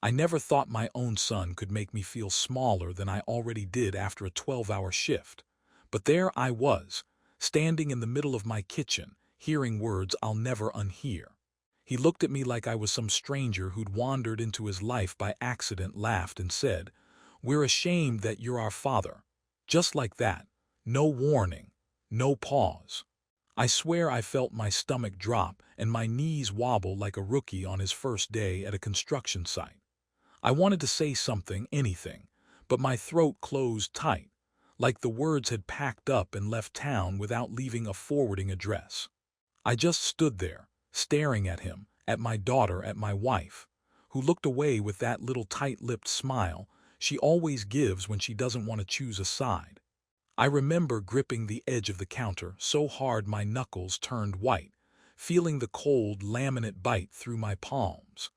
I never thought my own son could make me feel smaller than I already did after a 12-hour shift. But there I was, standing in the middle of my kitchen, hearing words I'll never unhear. He looked at me like I was some stranger who'd wandered into his life by accident, laughed, and said, "We're ashamed that you're our father." Just like that. No warning. No pause. I swear I felt my stomach drop and my knees wobble like a rookie on his first day at a construction site. I wanted to say something, anything, but my throat closed tight, like the words had packed up and left town without leaving a forwarding address. I just stood there, staring at him, at my daughter, at my wife, who looked away with that little tight-lipped smile she always gives when she doesn't want to choose a side. I remember gripping the edge of the counter so hard my knuckles turned white, feeling the cold laminate bite through my palms.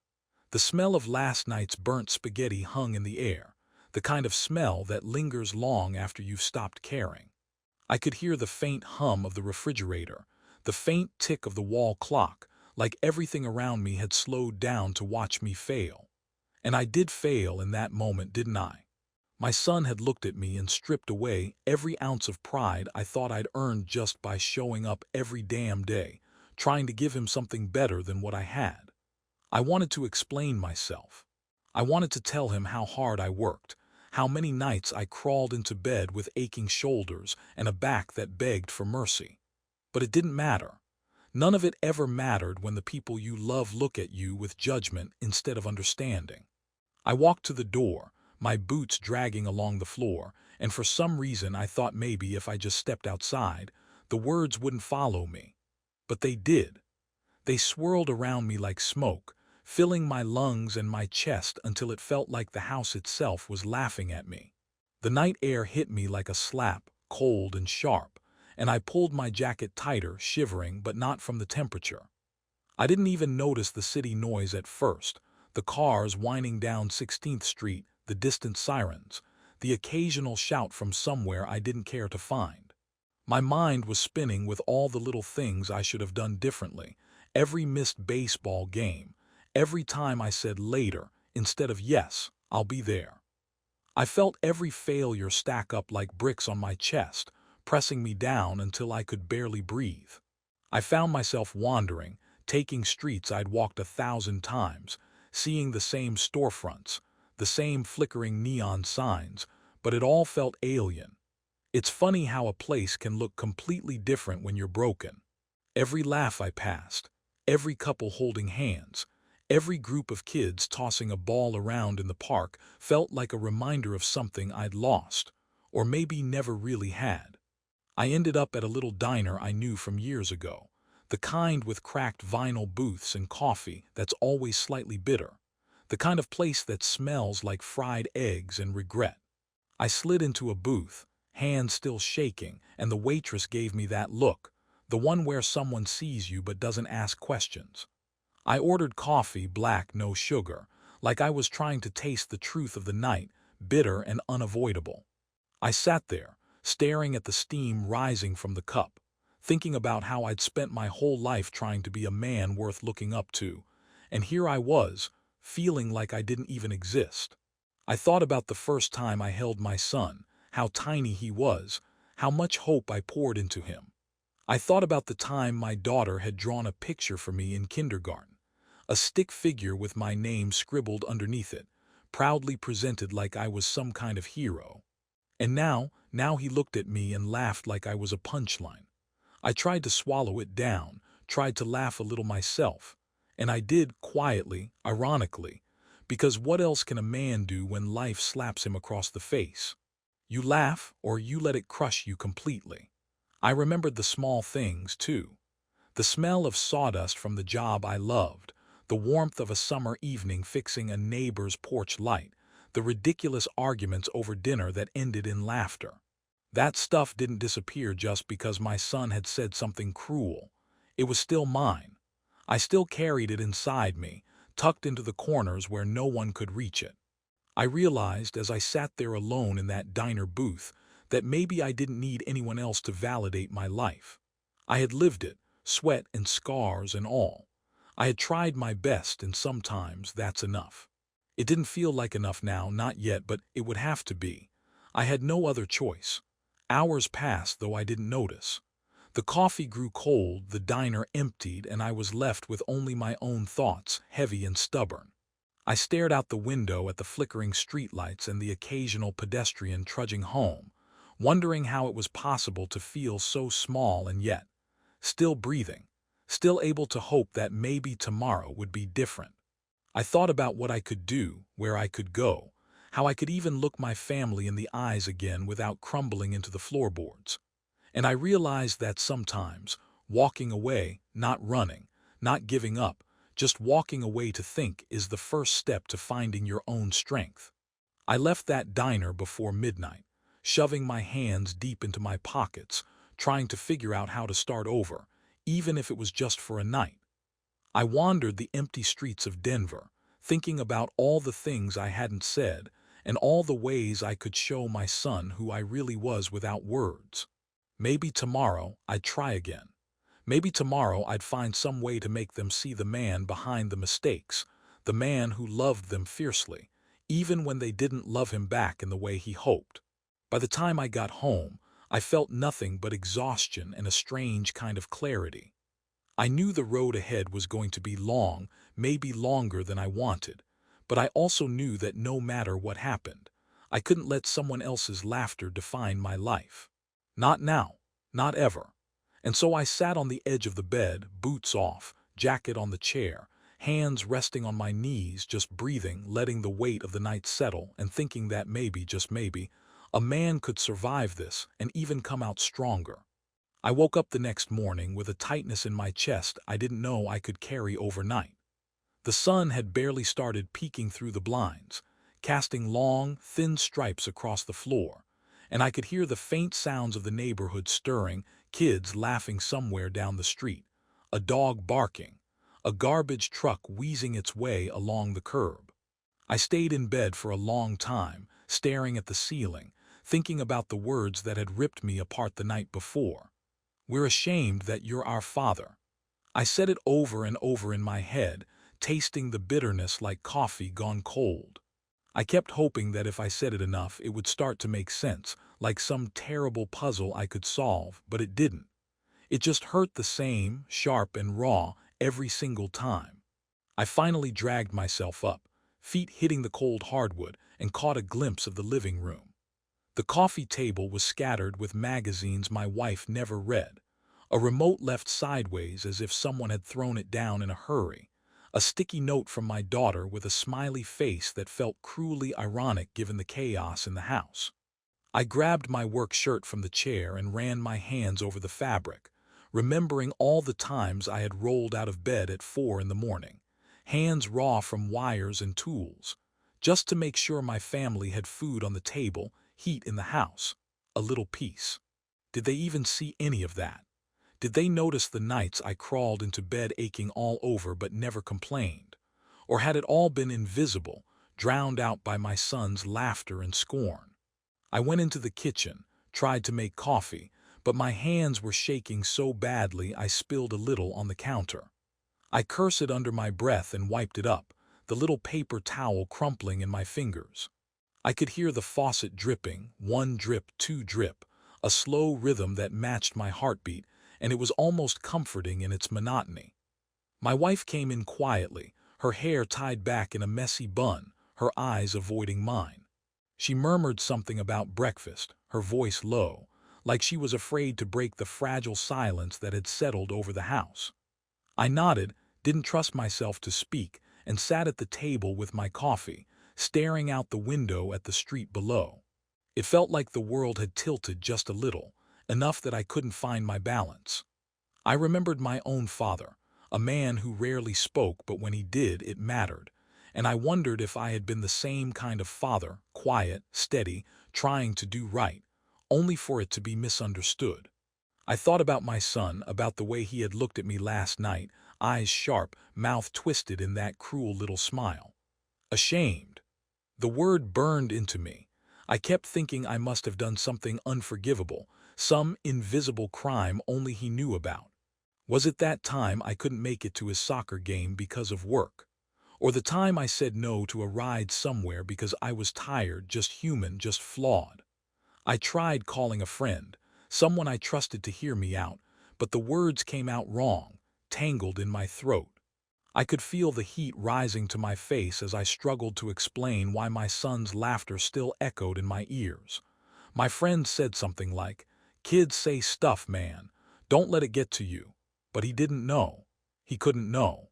The smell of last night's burnt spaghetti hung in the air, the kind of smell that lingers long after you've stopped caring. I could hear the faint hum of the refrigerator, the faint tick of the wall clock, like everything around me had slowed down to watch me fail. And I did fail in that moment, didn't I? My son had looked at me and stripped away every ounce of pride I thought I'd earned just by showing up every damn day, trying to give him something better than what I had. I wanted to explain myself. I wanted to tell him how hard I worked, how many nights I crawled into bed with aching shoulders and a back that begged for mercy. But it didn't matter. None of it ever mattered when the people you love look at you with judgment instead of understanding. I walked to the door, my boots dragging along the floor, and for some reason I thought maybe if I just stepped outside, the words wouldn't follow me. But they did. They swirled around me like smoke, filling my lungs and my chest until it felt like the house itself was laughing at me. The night air hit me like a slap, cold and sharp, and I pulled my jacket tighter, shivering, but not from the temperature. I didn't even notice the city noise at first, the cars whining down 16th Street, the distant sirens, the occasional shout from somewhere I didn't care to find. My mind was spinning with all the little things I should have done differently, every missed baseball game, every time I said later instead of yes, I'll be there. I felt every failure stack up like bricks on my chest, pressing me down until I could barely breathe. I found myself wandering, taking streets I'd walked 1,000 times, seeing the same storefronts, the same flickering neon signs, but it all felt alien. It's funny how a place can look completely different when you're broken. Every laugh I passed, every couple holding hands, every group of kids tossing a ball around in the park felt like a reminder of something I'd lost, or maybe never really had. I ended up at a little diner I knew from years ago, the kind with cracked vinyl booths and coffee that's always slightly bitter, the kind of place that smells like fried eggs and regret. I slid into a booth, hands still shaking, and the waitress gave me that look, the one where someone sees you but doesn't ask questions. I ordered coffee, black, no sugar, like I was trying to taste the truth of the night, bitter and unavoidable. I sat there, staring at the steam rising from the cup, thinking about how I'd spent my whole life trying to be a man worth looking up to, and here I was, feeling like I didn't even exist. I thought about the first time I held my son, how tiny he was, how much hope I poured into him. I thought about the time my daughter had drawn a picture for me in kindergarten, a stick figure with my name scribbled underneath it, proudly presented like I was some kind of hero. And now he looked at me and laughed like I was a punchline. I tried to swallow it down, tried to laugh a little myself, and I did quietly, ironically, because what else can a man do when life slaps him across the face? You laugh or you let it crush you completely. I remembered the small things, too. The smell of sawdust from the job I loved, the warmth of a summer evening fixing a neighbor's porch light, the ridiculous arguments over dinner that ended in laughter. That stuff didn't disappear just because my son had said something cruel. It was still mine. I still carried it inside me, tucked into the corners where no one could reach it. I realized as I sat there alone in that diner booth that maybe I didn't need anyone else to validate my life. I had lived it, sweat and scars and all. I had tried my best, and sometimes that's enough. It didn't feel like enough now, not yet, but it would have to be. I had no other choice. Hours passed, though I didn't notice. The coffee grew cold, the diner emptied, and I was left with only my own thoughts, heavy and stubborn. I stared out the window at the flickering streetlights and the occasional pedestrian trudging home, wondering how it was possible to feel so small and yet still breathing, still able to hope that maybe tomorrow would be different. I thought about what I could do, where I could go, how I could even look my family in the eyes again without crumbling into the floorboards. And I realized that sometimes, walking away, not running, not giving up, just walking away to think is the first step to finding your own strength. I left that diner before midnight, shoving my hands deep into my pockets, trying to figure out how to start over, even if it was just for a night. I wandered the empty streets of Denver, thinking about all the things I hadn't said and all the ways I could show my son who I really was without words. Maybe tomorrow I'd try again. Maybe tomorrow I'd find some way to make them see the man behind the mistakes, the man who loved them fiercely, even when they didn't love him back in the way he hoped. By the time I got home, I felt nothing but exhaustion and a strange kind of clarity. I knew the road ahead was going to be long, maybe longer than I wanted, but I also knew that no matter what happened, I couldn't let someone else's laughter define my life. Not now, not ever. And so I sat on the edge of the bed, boots off, jacket on the chair, hands resting on my knees, just breathing, letting the weight of the night settle, and thinking that maybe, just maybe, a man could survive this and even come out stronger. I woke up the next morning with a tightness in my chest I didn't know I could carry overnight. The sun had barely started peeking through the blinds, casting long, thin stripes across the floor, and I could hear the faint sounds of the neighborhood stirring, kids laughing somewhere down the street, a dog barking, a garbage truck wheezing its way along the curb. I stayed in bed for a long time, staring at the ceiling, thinking about the words that had ripped me apart the night before. "We're ashamed that you're our father." I said it over and over in my head, tasting the bitterness like coffee gone cold. I kept hoping that if I said it enough, it would start to make sense, like some terrible puzzle I could solve, but it didn't. It just hurt the same, sharp and raw, every single time. I finally dragged myself up, feet hitting the cold hardwood, and caught a glimpse of the living room. The coffee table was scattered with magazines my wife never read, a remote left sideways as if someone had thrown it down in a hurry, a sticky note from my daughter with a smiley face that felt cruelly ironic given the chaos in the house. I grabbed my work shirt from the chair and ran my hands over the fabric, remembering all the times I had rolled out of bed at 4 in the morning, hands raw from wires and tools, just to make sure my family had food on the table, heat in the house, a little peace. Did they even see any of that? Did they notice the nights I crawled into bed aching all over but never complained? Or had it all been invisible, drowned out by my son's laughter and scorn? I went into the kitchen, tried to make coffee, but my hands were shaking so badly I spilled a little on the counter. I cursed under my breath and wiped it up, the little paper towel crumpling in my fingers. I could hear the faucet dripping, one drip, two drip, a slow rhythm that matched my heartbeat, and it was almost comforting in its monotony. My wife came in quietly, her hair tied back in a messy bun, her eyes avoiding mine. She murmured something about breakfast, her voice low, like she was afraid to break the fragile silence that had settled over the house. I nodded, didn't trust myself to speak, and sat at the table with my coffee, staring out the window at the street below. It felt like the world had tilted just a little, enough that I couldn't find my balance. I remembered my own father, a man who rarely spoke, but when he did, it mattered, and I wondered if I had been the same kind of father, quiet, steady, trying to do right, only for it to be misunderstood. I thought about my son, about the way he had looked at me last night, eyes sharp, mouth twisted in that cruel little smile. Ashamed. The word burned into me. I kept thinking I must have done something unforgivable, some invisible crime only he knew about. Was it that time I couldn't make it to his soccer game because of work? Or the time I said no to a ride somewhere because I was tired, just human, just flawed. I tried calling a friend, someone I trusted to hear me out, but the words came out wrong, tangled in my throat. I could feel the heat rising to my face as I struggled to explain why my son's laughter still echoed in my ears. My friend said something like, "Kids say stuff, man. Don't let it get to you." But he didn't know. He couldn't know.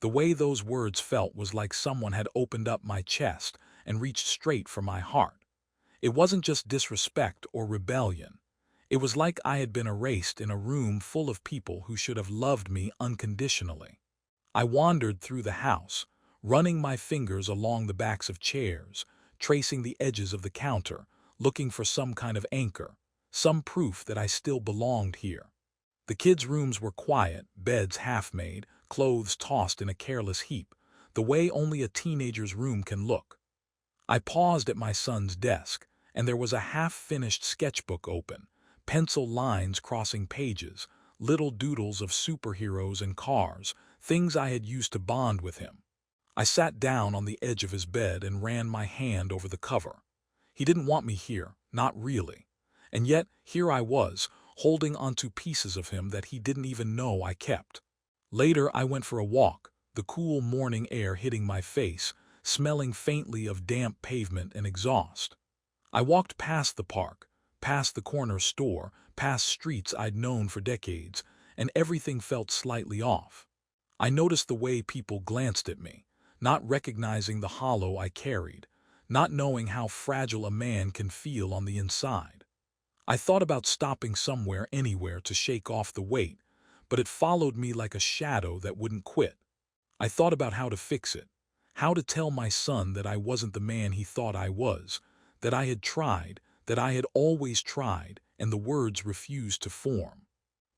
The way those words felt was like someone had opened up my chest and reached straight for my heart. It wasn't just disrespect or rebellion. It was like I had been erased in a room full of people who should have loved me unconditionally. I wandered through the house, running my fingers along the backs of chairs, tracing the edges of the counter, looking for some kind of anchor, some proof that I still belonged here. The kids' rooms were quiet, beds half-made, clothes tossed in a careless heap, the way only a teenager's room can look. I paused at my son's desk, and there was a half-finished sketchbook open, pencil lines crossing pages, little doodles of superheroes and cars, things I had used to bond with him. I sat down on the edge of his bed and ran my hand over the cover. He didn't want me here, not really. And yet, here I was, holding onto pieces of him that he didn't even know I kept. Later, I went for a walk, the cool morning air hitting my face, smelling faintly of damp pavement and exhaust. I walked past the park, past the corner store, past streets I'd known for decades, and everything felt slightly off. I noticed the way people glanced at me, not recognizing the hollow I carried, not knowing how fragile a man can feel on the inside. I thought about stopping somewhere, anywhere to shake off the weight, but it followed me like a shadow that wouldn't quit. I thought about how to fix it, how to tell my son that I wasn't the man he thought I was, that I had tried, that I had always tried, and the words refused to form.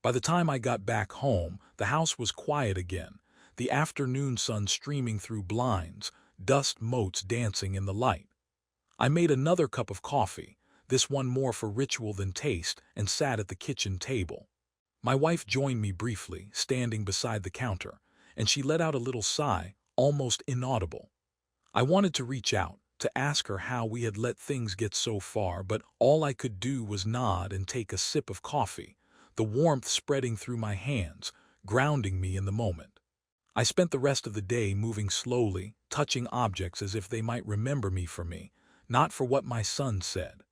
By the time I got back home, the house was quiet again, the afternoon sun streaming through blinds, dust motes dancing in the light. I made another cup of coffee, this one more for ritual than taste, and sat at the kitchen table. My wife joined me briefly, standing beside the counter, and she let out a little sigh, almost inaudible. I wanted to reach out, to ask her how we had let things get so far, but all I could do was nod and take a sip of coffee, the warmth spreading through my hands, grounding me in the moment. I spent the rest of the day moving slowly, touching objects as if they might remember me for me, not for what my son said.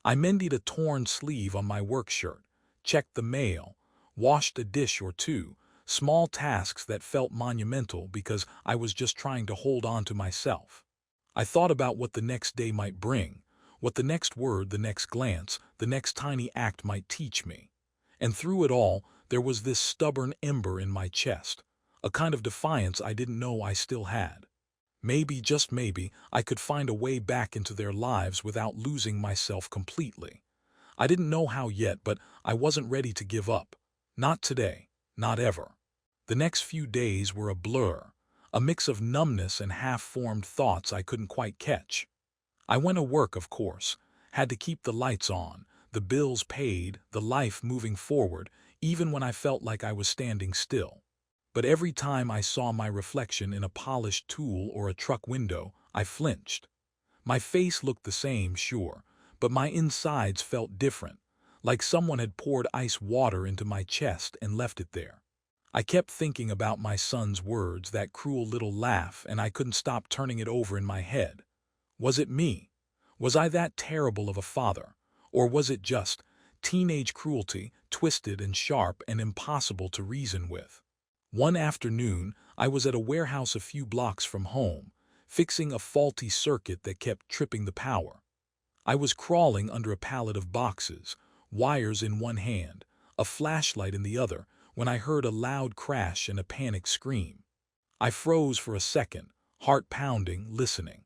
I mended a torn sleeve on my work shirt, checked the mail, washed a dish or two, small tasks that felt monumental because I was just trying to hold on to myself. I thought about what the next day might bring, what the next word, the next glance, the next tiny act might teach me. And through it all, there was this stubborn ember in my chest, a kind of defiance I didn't know I still had. Maybe, just maybe, I could find a way back into their lives without losing myself completely. I didn't know how yet, but I wasn't ready to give up. Not today, not ever. The next few days were a blur, a mix of numbness and half-formed thoughts I couldn't quite catch. I went to work, of course, had to keep the lights on, the bills paid, the life moving forward, even when I felt like I was standing still. But every time I saw my reflection in a polished tool or a truck window, I flinched. My face looked the same, sure, but my insides felt different, like someone had poured ice water into my chest and left it there. I kept thinking about my son's words, that cruel little laugh, and I couldn't stop turning it over in my head. Was it me? Was I that terrible of a father? Or was it just teenage cruelty, twisted and sharp and impossible to reason with? One afternoon, I was at a warehouse a few blocks from home, fixing a faulty circuit that kept tripping the power. I was crawling under a pallet of boxes, wires in one hand, a flashlight in the other, when I heard a loud crash and a panicked scream. I froze for a second, heart pounding, listening.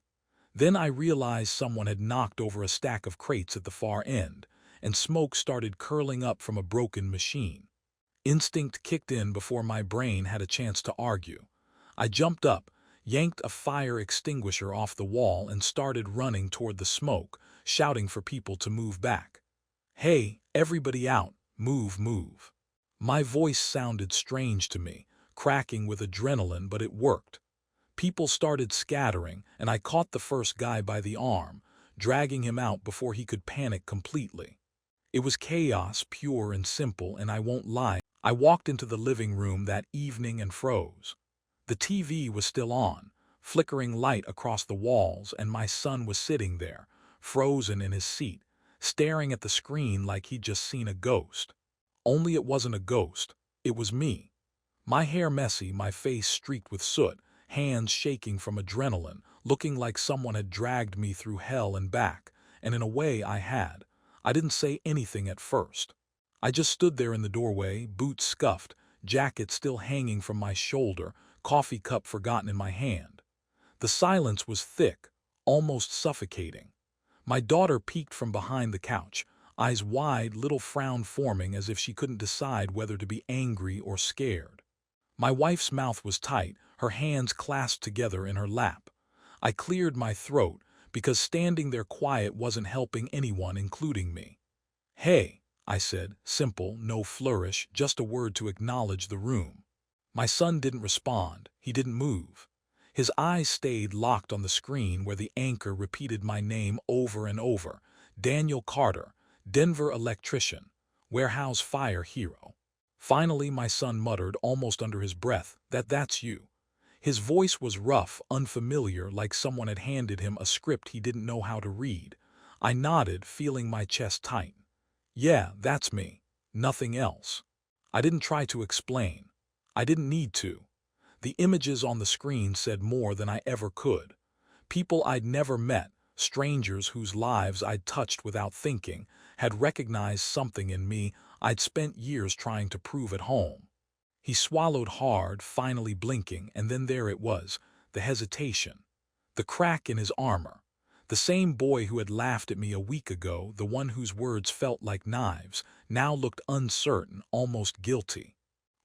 Then I realized someone had knocked over a stack of crates at the far end, and smoke started curling up from a broken machine. Instinct kicked in before my brain had a chance to argue. I jumped up, yanked a fire extinguisher off the wall, and started running toward the smoke, shouting for people to move back. "Hey, everybody out, move, move." My voice sounded strange to me, cracking with adrenaline, but it worked. People started scattering, and I caught the first guy by the arm, dragging him out before he could panic completely. It was chaos, pure and simple, and I won't lie, I walked into the living room that evening and froze. The TV was still on, flickering light across the walls, and my son was sitting there, frozen in his seat, staring at the screen like he'd just seen a ghost. Only it wasn't a ghost, it was me. My hair messy, my face streaked with soot, hands shaking from adrenaline, looking like someone had dragged me through hell and back, and in a way I had. I didn't say anything at first. I just stood there in the doorway, boots scuffed, jacket still hanging from my shoulder, coffee cup forgotten in my hand. The silence was thick, almost suffocating. My daughter peeked from behind the couch, eyes wide, little frown forming as if she couldn't decide whether to be angry or scared. My wife's mouth was tight, her hands clasped together in her lap. I cleared my throat, because standing there quiet wasn't helping anyone, including me. "Hey," I said, simple, no flourish, just a word to acknowledge the room. My son didn't respond, he didn't move. His eyes stayed locked on the screen where the anchor repeated my name over and over. Daniel Carter, Denver electrician, warehouse fire hero. Finally, my son muttered, almost under his breath, "That's you." His voice was rough, unfamiliar, like someone had handed him a script he didn't know how to read. I nodded, feeling my chest tighten. "Yeah, that's me. Nothing else." I didn't try to explain. I didn't need to. The images on the screen said more than I ever could. People I'd never met, strangers whose lives I'd touched without thinking, had recognized something in me I'd spent years trying to prove at home. He swallowed hard, finally blinking, and then there it was, the hesitation. The crack in his armor. The same boy who had laughed at me a week ago, the one whose words felt like knives, now looked uncertain, almost guilty.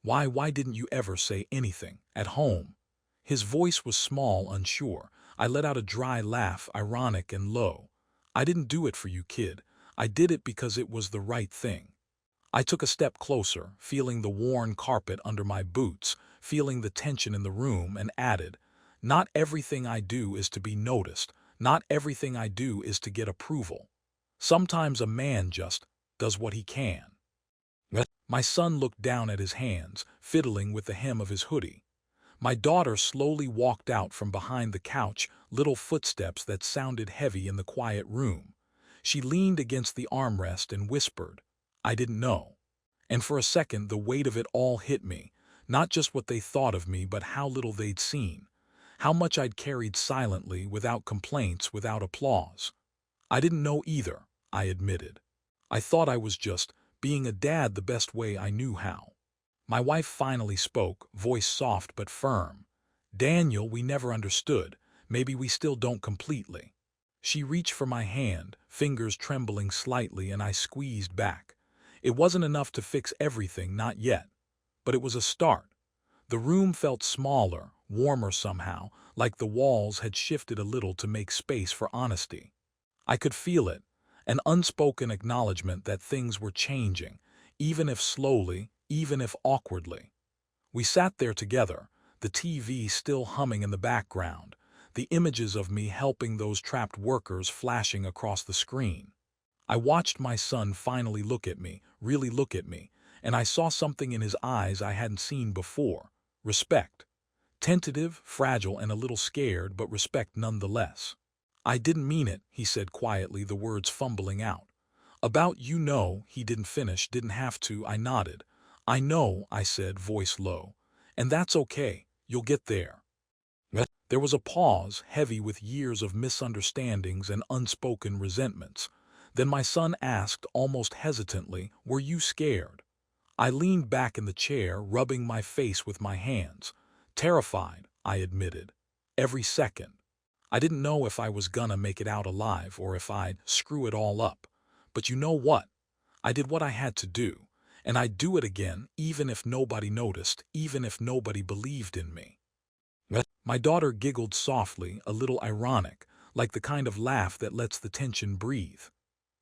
Why didn't you ever say anything, at home?" His voice was small, unsure. I let out a dry laugh, ironic and low. "I didn't do it for you, kid. I did it because it was the right thing." I took a step closer, feeling the worn carpet under my boots, feeling the tension in the room, and added, "Not everything I do is to be noticed. Not everything I do is to get approval. Sometimes a man just does what he can." My son looked down at his hands, fiddling with the hem of his hoodie. My daughter slowly walked out from behind the couch, little footsteps that sounded heavy in the quiet room. She leaned against the armrest and whispered, "I didn't know." And for a second the weight of it all hit me, not just what they thought of me, but how little they'd seen. How much I'd carried silently, without complaints, without applause. "I didn't know either," I admitted. "I thought I was just being a dad the best way I knew how." My wife finally spoke, voice soft but firm. "Daniel, we never understood. Maybe we still don't completely." She reached for my hand, fingers trembling slightly, and I squeezed back. It wasn't enough to fix everything, not yet. But it was a start. The room felt smaller, warmer somehow, like the walls had shifted a little to make space for honesty. I could feel it, an unspoken acknowledgement that things were changing, even if slowly, even if awkwardly. We sat there together, the TV still humming in the background, the images of me helping those trapped workers flashing across the screen. I watched my son finally look at me, really look at me, and I saw something in his eyes I hadn't seen before. Respect. Tentative, fragile, and a little scared, but respect nonetheless. "I didn't mean it," he said quietly, the words fumbling out. "About you know," he didn't finish, didn't have to, I nodded. "I know," I said, voice low. "And that's okay, you'll get there." There was a pause, heavy with years of misunderstandings and unspoken resentments. Then my son asked, almost hesitantly, "Were you scared?" I leaned back in the chair, rubbing my face with my hands. "Terrified," I admitted. "Every second. I didn't know if I was gonna make it out alive or if I'd screw it all up. But you know what? I did what I had to do, and I'd do it again, even if nobody noticed, even if nobody believed in me." My daughter giggled softly, a little ironic, like the kind of laugh that lets the tension breathe.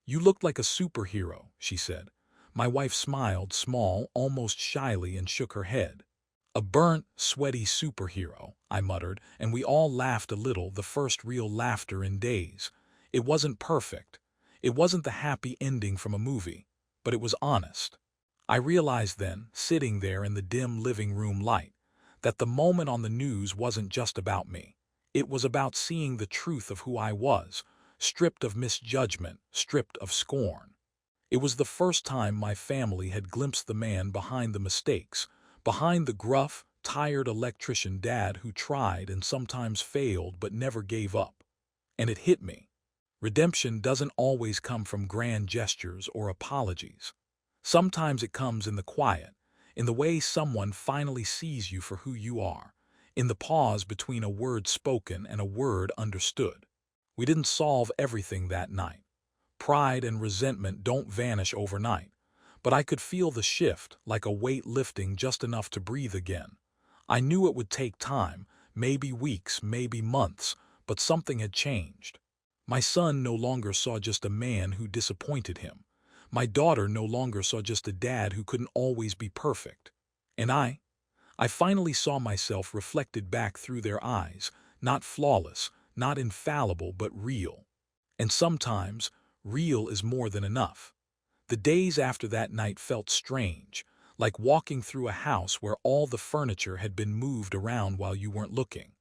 "You looked like a superhero," she said. My wife smiled, small, almost shyly, and shook her head. A burnt, sweaty superhero, I muttered, and we all laughed a little, the first real laughter in days. It wasn't perfect. It wasn't the happy ending from a movie, but it was honest. I realized then, sitting there in the dim living room light, that the moment on the news wasn't just about me. It was about seeing the truth of who I was, stripped of misjudgment, stripped of scorn. It was the first time my family had glimpsed the man behind the mistakes, behind the gruff, tired electrician dad who tried and sometimes failed but never gave up. And it hit me. Redemption doesn't always come from grand gestures or apologies. Sometimes it comes in the quiet, in the way someone finally sees you for who you are, in the pause between a word spoken and a word understood. We didn't solve everything that night. Pride and resentment don't vanish overnight, but I could feel the shift, like a weight lifting just enough to breathe again. I knew it would take time, maybe weeks, maybe months, but something had changed. My son no longer saw just a man who disappointed him. My daughter no longer saw just a dad who couldn't always be perfect. And I finally saw myself reflected back through their eyes, not flawless, not infallible, but real. And sometimes, real is more than enough. The days after that night felt strange, like walking through a house where all the furniture had been moved around while you weren't looking.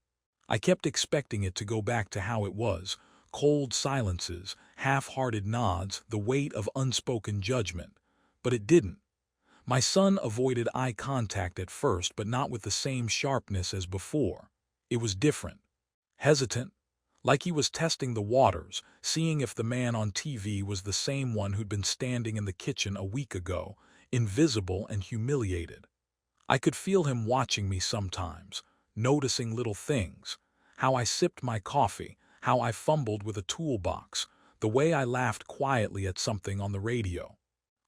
I kept expecting it to go back to how it was, cold silences, half-hearted nods, the weight of unspoken judgment. But it didn't. My son avoided eye contact at first, but not with the same sharpness as before. It was different. Hesitant, like he was testing the waters, seeing if the man on TV was the same one who'd been standing in the kitchen a week ago, invisible and humiliated. I could feel him watching me sometimes, noticing little things, how I sipped my coffee, how I fumbled with a toolbox, the way I laughed quietly at something on the radio.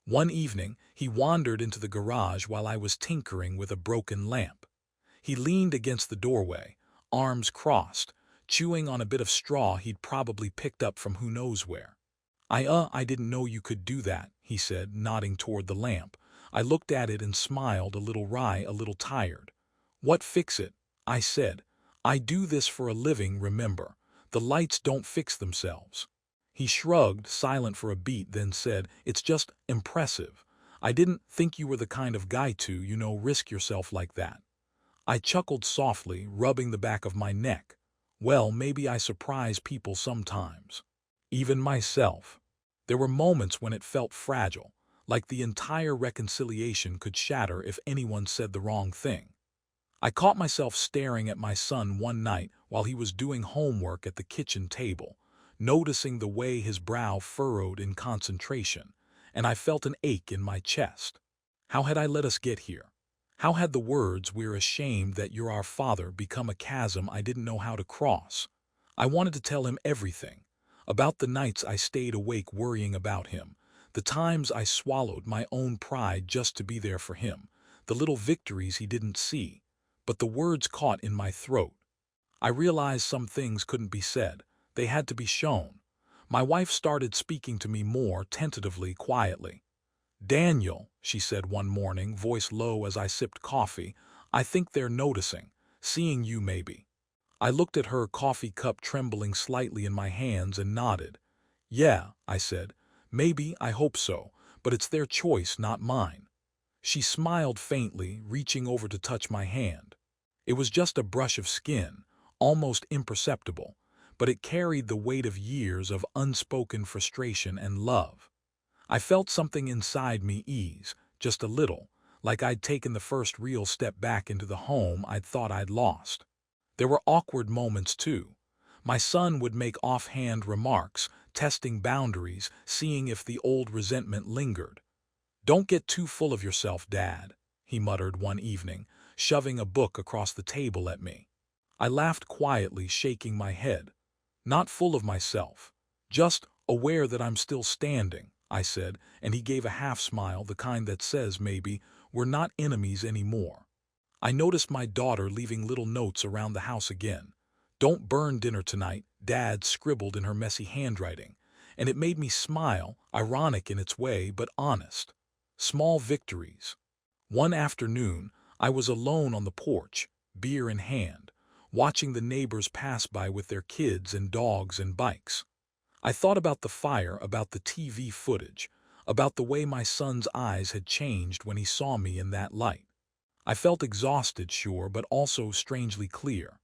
One evening, he wandered into the garage while I was tinkering with a broken lamp. He leaned against the doorway, arms crossed, chewing on a bit of straw he'd probably picked up from who knows where. I didn't know you could do that," he said, nodding toward the lamp. I looked at it and smiled, a little wry, a little tired. "What fix it?" I said. "I do this for a living, remember. The lights don't fix themselves." He shrugged, silent for a beat, then said, "It's just impressive. I didn't think you were the kind of guy to, risk yourself like that." I chuckled softly, rubbing the back of my neck. Well, maybe I surprise people sometimes. Even myself. There were moments when it felt fragile, like the entire reconciliation could shatter if anyone said the wrong thing. I caught myself staring at my son one night while he was doing homework at the kitchen table, noticing the way his brow furrowed in concentration, and I felt an ache in my chest. How had I let us get here? How had the words, "We're ashamed that you're our father," become a chasm I didn't know how to cross? I wanted to tell him everything, about the nights I stayed awake worrying about him, the times I swallowed my own pride just to be there for him, the little victories he didn't see. But the words caught in my throat. I realized some things couldn't be said. They had to be shown. My wife started speaking to me more tentatively, quietly. "Daniel," she said one morning, voice low as I sipped coffee, "I think they're noticing. Seeing you, maybe." I looked at her, coffee cup trembling slightly in my hands, and nodded. "Yeah," I said. "Maybe, I hope so, but it's their choice, not mine." She smiled faintly, reaching over to touch my hand. It was just a brush of skin, almost imperceptible, but it carried the weight of years of unspoken frustration and love. I felt something inside me ease, just a little, like I'd taken the first real step back into the home I'd thought I'd lost. There were awkward moments, too. My son would make offhand remarks, testing boundaries, seeing if the old resentment lingered. "Don't get too full of yourself, Dad," he muttered one evening, shoving a book across the table at me. I laughed quietly, shaking my head. "Not full of myself. Just aware that I'm still standing," I said, and he gave a half-smile, the kind that says, maybe, "We're not enemies anymore." I noticed my daughter leaving little notes around the house again. "Don't burn dinner tonight," Dad scribbled in her messy handwriting, and it made me smile, ironic in its way, but honest. Small victories. One afternoon, I was alone on the porch, beer in hand, watching the neighbors pass by with their kids and dogs and bikes. I thought about the fire, about the TV footage, about the way my son's eyes had changed when he saw me in that light. I felt exhausted, sure, but also strangely clear.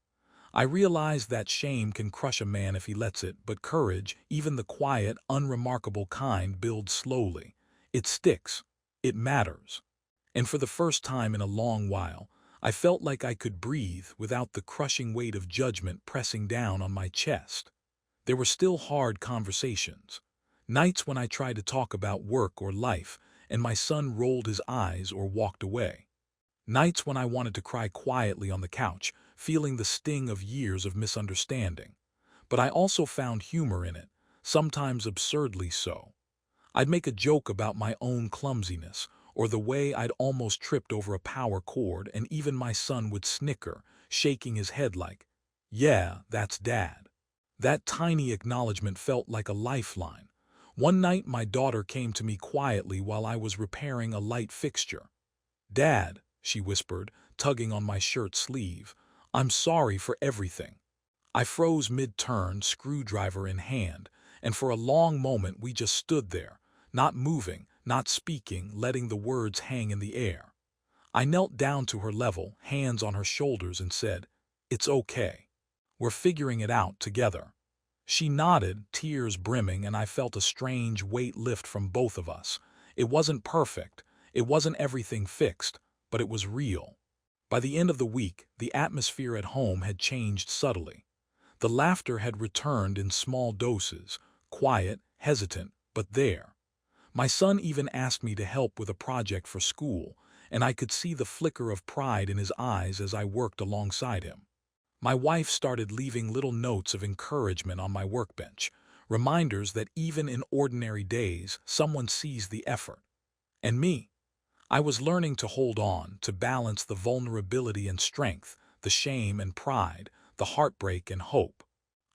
I realized that shame can crush a man if he lets it, but courage, even the quiet, unremarkable kind, builds slowly. It sticks. It matters. And for the first time in a long while, I felt like I could breathe without the crushing weight of judgment pressing down on my chest. There were still hard conversations. Nights when I tried to talk about work or life, and my son rolled his eyes or walked away. Nights when I wanted to cry quietly on the couch, feeling the sting of years of misunderstanding. But I also found humor in it, sometimes absurdly so. I'd make a joke about my own clumsiness, or the way I'd almost tripped over a power cord, and even my son would snicker, shaking his head like, "Yeah, that's Dad." That tiny acknowledgement felt like a lifeline. One night my daughter came to me quietly while I was repairing a light fixture. "Dad," she whispered, tugging on my shirt sleeve, "I'm sorry for everything." I froze mid-turn, screwdriver in hand, and for a long moment we just stood there, not moving, not speaking, letting the words hang in the air. I knelt down to her level, hands on her shoulders, and said, "It's okay. We're figuring it out together." She nodded, tears brimming, and I felt a strange weight lift from both of us. It wasn't perfect, it wasn't everything fixed, but it was real. By the end of the week, the atmosphere at home had changed subtly. The laughter had returned in small doses, quiet, hesitant, but there. My son even asked me to help with a project for school, and I could see the flicker of pride in his eyes as I worked alongside him. My wife started leaving little notes of encouragement on my workbench, reminders that even in ordinary days, someone sees the effort. And me, I was learning to hold on, to balance the vulnerability and strength, the shame and pride, the heartbreak and hope.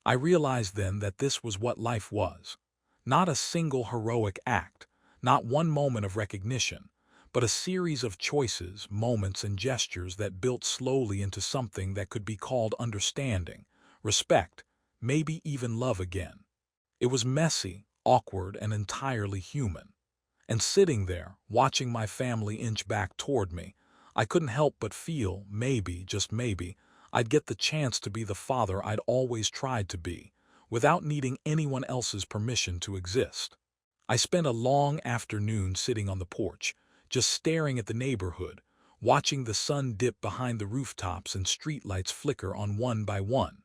I realized then that this was what life was. Not a single heroic act, not one moment of recognition, but a series of choices, moments, and gestures that built slowly into something that could be called understanding, respect, maybe even love again. It was messy, awkward, and entirely human. And sitting there, watching my family inch back toward me, I couldn't help but feel, maybe, just maybe, I'd get the chance to be the father I'd always tried to be, without needing anyone else's permission to exist. I spent a long afternoon sitting on the porch, just staring at the neighborhood, watching the sun dip behind the rooftops and streetlights flicker on one by one.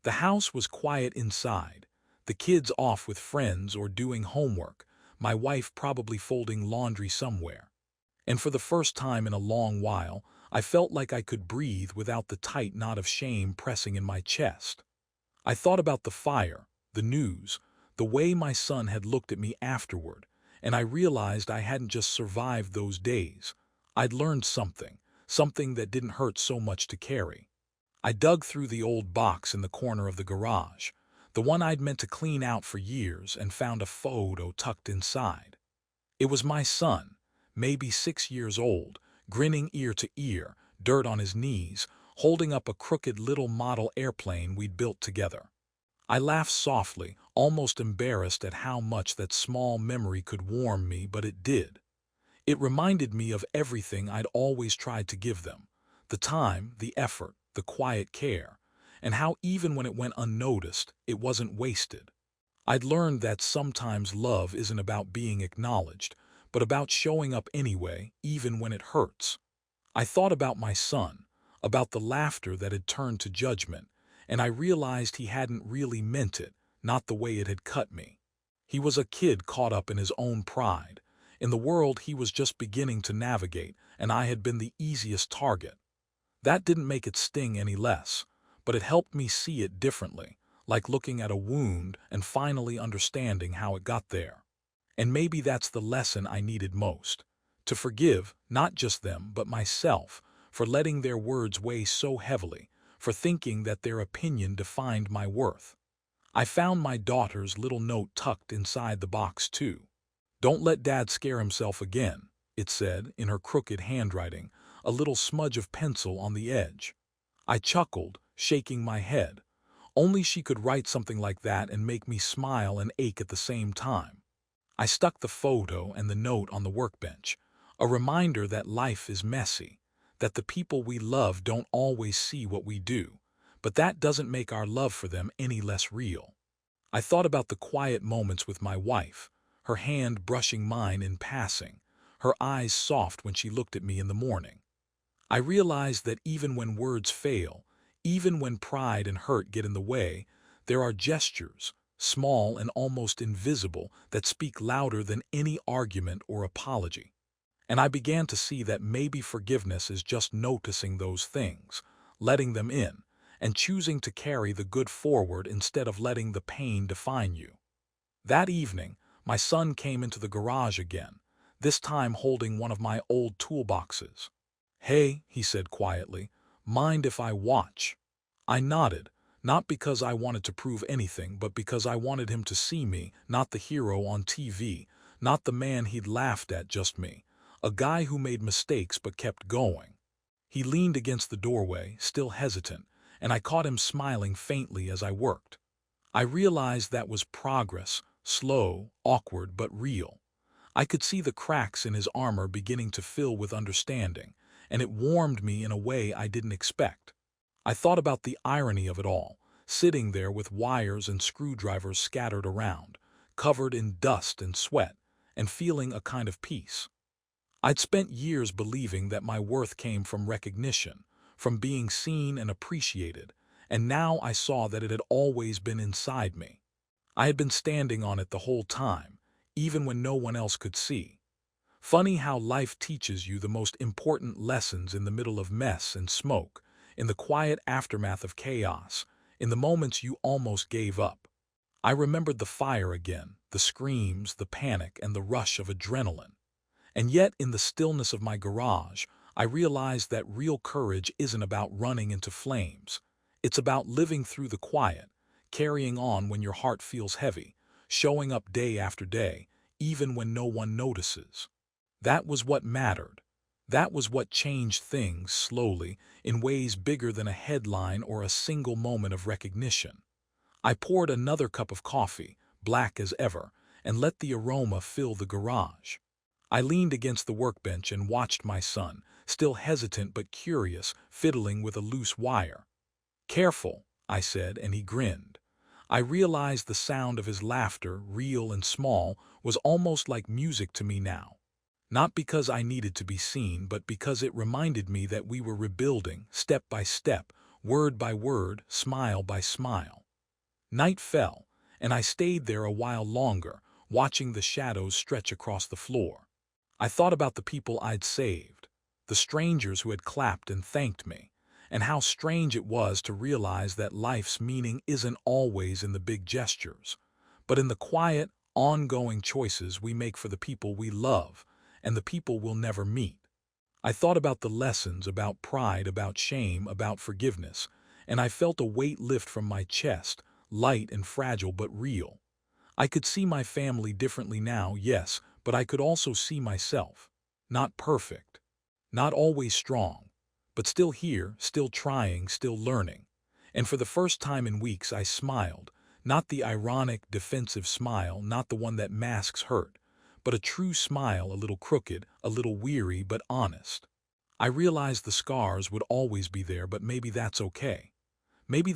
The house was quiet inside, the kids off with friends or doing homework, my wife probably folding laundry somewhere. And for the first time in a long while, I felt like I could breathe without the tight knot of shame pressing in my chest. I thought about the fire, the news, the way my son had looked at me afterward, and I realized I hadn't just survived those days. I'd learned something, something that didn't hurt so much to carry. I dug through the old box in the corner of the garage, the one I'd meant to clean out for years, and found a photo tucked inside. It was my son, maybe 6 years old, grinning ear to ear, dirt on his knees, holding up a crooked little model airplane we'd built together. I laughed softly, almost embarrassed at how much that small memory could warm me, but it did. It reminded me of everything I'd always tried to give them, the time, the effort, the quiet care, and how even when it went unnoticed, it wasn't wasted. I'd learned that sometimes love isn't about being acknowledged, but about showing up anyway, even when it hurts. I thought about my son, about the laughter that had turned to judgment, and I realized he hadn't really meant it, not the way it had cut me. He was a kid caught up in his own pride, in the world he was just beginning to navigate, and I had been the easiest target. That didn't make it sting any less, but it helped me see it differently, like looking at a wound and finally understanding how it got there. And maybe that's the lesson I needed most. To forgive, not just them, but myself, for letting their words weigh so heavily, for thinking that their opinion defined my worth. I found my daughter's little note tucked inside the box too. "Don't let Dad scare himself again," it said in her crooked handwriting, a little smudge of pencil on the edge. I chuckled, shaking my head. Only she could write something like that and make me smile and ache at the same time. I stuck the photo and the note on the workbench, a reminder that life is messy, that the people we love don't always see what we do, but that doesn't make our love for them any less real. I thought about the quiet moments with my wife, her hand brushing mine in passing, her eyes soft when she looked at me in the morning. I realized that even when words fail, even when pride and hurt get in the way, there are gestures, small and almost invisible, that speak louder than any argument or apology. And I began to see that maybe forgiveness is just noticing those things, letting them in, and choosing to carry the good forward instead of letting the pain define you. That evening, my son came into the garage again, this time holding one of my old toolboxes. "Hey," he said quietly, "mind if I watch?" I nodded, not because I wanted to prove anything, but because I wanted him to see me, not the hero on TV, not the man he'd laughed at, just me, a guy who made mistakes but kept going. He leaned against the doorway, still hesitant, and I caught him smiling faintly as I worked. I realized that was progress, slow, awkward, but real. I could see the cracks in his armor beginning to fill with understanding, and it warmed me in a way I didn't expect. I thought about the irony of it all, sitting there with wires and screwdrivers scattered around, covered in dust and sweat, and feeling a kind of peace. I'd spent years believing that my worth came from recognition, from being seen and appreciated, and now I saw that it had always been inside me. I had been standing on it the whole time, even when no one else could see. Funny how life teaches you the most important lessons in the middle of mess and smoke, in the quiet aftermath of chaos, in the moments you almost gave up. I remembered the fire again, the screams, the panic, and the rush of adrenaline. And yet, in the stillness of my garage, I realized that real courage isn't about running into flames. It's about living through the quiet, carrying on when your heart feels heavy, showing up day after day, even when no one notices. That was what mattered. That was what changed things slowly, in ways bigger than a headline or a single moment of recognition. I poured another cup of coffee, black as ever, and let the aroma fill the garage. I leaned against the workbench and watched my son, still hesitant but curious, fiddling with a loose wire. "Careful," I said, and he grinned. I realized the sound of his laughter, real and small, was almost like music to me now. Not because I needed to be seen, but because it reminded me that we were rebuilding, step by step, word by word, smile by smile. Night fell, and I stayed there a while longer, watching the shadows stretch across the floor. I thought about the people I'd saved, the strangers who had clapped and thanked me, and how strange it was to realize that life's meaning isn't always in the big gestures, but in the quiet, ongoing choices we make for the people we love and the people we'll never meet. I thought about the lessons, about pride, about shame, about forgiveness, and I felt a weight lift from my chest, light and fragile but real. I could see my family differently now, yes, but I could also see myself. Not perfect, not always strong, but still here, still trying, still learning. And for the first time in weeks I smiled, not the ironic, defensive smile, not the one that masks hurt, but a true smile, a little crooked, a little weary, but honest. I realized the scars would always be there, but maybe that's okay. Maybe